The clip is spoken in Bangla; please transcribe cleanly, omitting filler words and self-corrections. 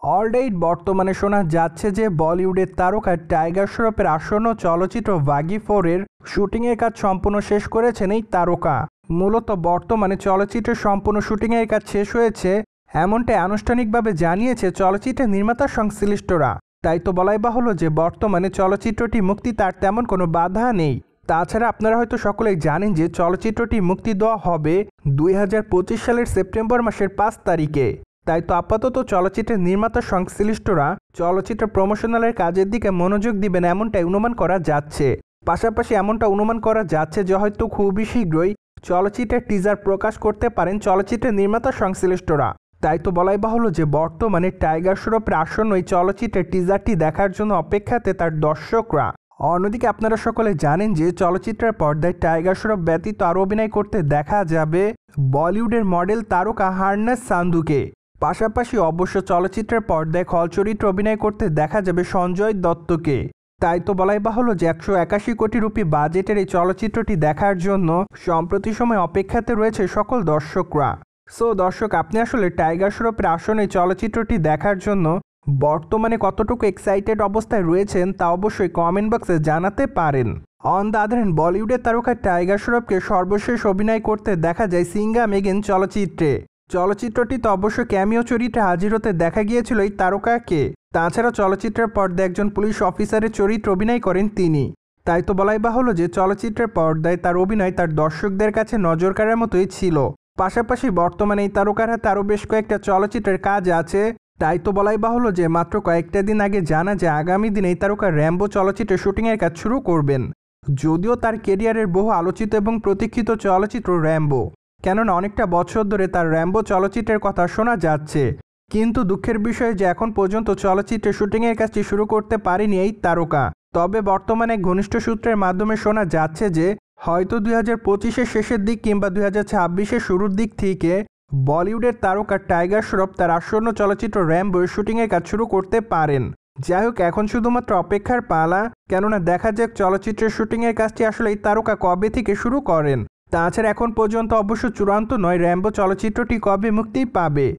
অলরাইট, বর্তমানে শোনা যাচ্ছে যে বলিউডের তারকা টাইগার শ্রফের আসন্ন চলচ্চিত্র বাগি 4-এর শুটিংয়ের কাজ সম্পূর্ণ শেষ করেছেন এই তারকা। মূলত বর্তমানে চলচ্চিত্রের সম্পূর্ণ শুটিংয়ের কাজ শেষ হয়েছে, এমনটাই আনুষ্ঠানিকভাবে জানিয়েছে চলচ্চিত্রের নির্মাতা সংশ্লিষ্টরা। তাই তো বলাই বাহুল্য যে বর্তমানে চলচ্চিত্রটি মুক্তি তার তেমন কোনো বাধা নেই। তাছাড়া আপনারা হয়তো সকলেই জানেন যে চলচ্চিত্রটি মুক্তি দেওয়া হবে 2025 সালের সেপ্টেম্বর মাসের 5 তারিখে। তাই তো আপাতত চলচ্চিত্রের নির্মাতা সংশ্লিষ্টরা চলচ্চিত্র প্রমোশনালের কাজের দিকে মনোযোগ দিবেন এমনটাই অনুমান করা যাচ্ছে। পাশাপাশি এমনটা অনুমান করা যাচ্ছে যে হয়তো খুবই শীঘ্রই চলচ্চিত্রের টিজার প্রকাশ করতে পারেন চলচ্চিত্রের নির্মাতা সংশ্লিষ্টরা। তাই তো বলাই বাহুল্য যে বর্তমানে টাইগার শ্রফের আসন্ন এই চলচ্চিত্রের টিজারটি দেখার জন্য অপেক্ষাতে তার দর্শকরা। অন্যদিকে আপনারা সকলে জানেন যে চলচ্চিত্রের পর্দায় টাইগার শ্রফ ব্যতীত আরও অভিনয় করতে দেখা যাবে বলিউডের মডেল তারকা হারনাজ সান্ধুকে। পাশাপাশি অবশ্য চলচ্চিত্রের পর্দায় খল চরিত্রে অভিনয় করতে দেখা যাবে সঞ্জয় দত্তকে। তাই তো বলাই বাহুল্য যে 181 কোটি রুপি বাজেটের এই চলচ্চিত্রটি দেখার জন্য সম্প্রতি সময় অপেক্ষাতে রয়েছে সকল দর্শকরা। সো দর্শক, আপনি আসলে টাইগার শ্রফের আসন্ন এই চলচ্চিত্রটি দেখার জন্য বর্তমানে কতটুকু এক্সাইটেড অবস্থায় রয়েছেন তা অবশ্যই কমেন্ট বক্সে জানাতে পারেন। অন দ্য আদার হ্যান্ড, বলিউডের তারকা টাইগার শ্রফকে সর্বশেষ অভিনয় করতে দেখা যায় সিঙ্গাম এগেন চলচ্চিত্রে। চলচ্চিত্রটিতে অবশ্য ক্যামিও চরিত্রে হাজির হতে দেখা গিয়েছিল এই তারকাকে। তাছাড়া চলচ্চিত্রের পর্দায় একজন পুলিশ অফিসারের চরিত্রে অভিনয় করেন তিনি। তাই তো বলাই বাহুল্য যে চলচ্চিত্রের পর্দায় তার অভিনয় তার দর্শকদের কাছে নজর কাড়ার মতোই ছিল। পাশাপাশি বর্তমানে এই তারকার হাতে আরও বেশ কয়েকটা চলচ্চিত্রের কাজ আছে। তাই তো বলাই বাহুল্য যে মাত্র কয়েকটা দিন আগে জানা যায় আগামী দিনে এই তারকা র্যাম্বো চলচ্চিত্রের শুটিংয়ের কাজ শুরু করবেন। যদিও তার কেরিয়ারের বহু আলোচিত এবং প্রতীক্ষিত চলচ্চিত্র র্যাম্বো, কেননা অনেকটা বছর ধরে তার র্যাম্বো চলচ্চিত্রের কথা শোনা যাচ্ছে। কিন্তু দুঃখের বিষয় যে এখন পর্যন্ত চলচ্চিত্রের শুটিংয়ের কাজটি শুরু করতে পারেনি এই তারকা। তবে বর্তমানে ঘনিষ্ঠ সূত্রের মাধ্যমে শোনা যাচ্ছে যে হয়তো 2025-এর শেষের দিক কিংবা 2026-এর শুরুর দিক থেকে বলিউডের তারকা টাইগার শ্রফ তার আসন্ন চলচ্চিত্র র্যাম্বোর শুটিংয়ের কাজ শুরু করতে পারেন। যাই হোক, এখন শুধুমাত্র অপেক্ষার পালা, কেননা দেখা যাক চলচ্চিত্রের শুটিংয়ের কাজটি আসলে এই তারকা কবে থেকে শুরু করেন। তাছাড়া এখন পর্যন্ত অবশ্য চূড়ান্ত নয় র্যাম্বো চলচ্চিত্রটি কবে মুক্তি পাবে।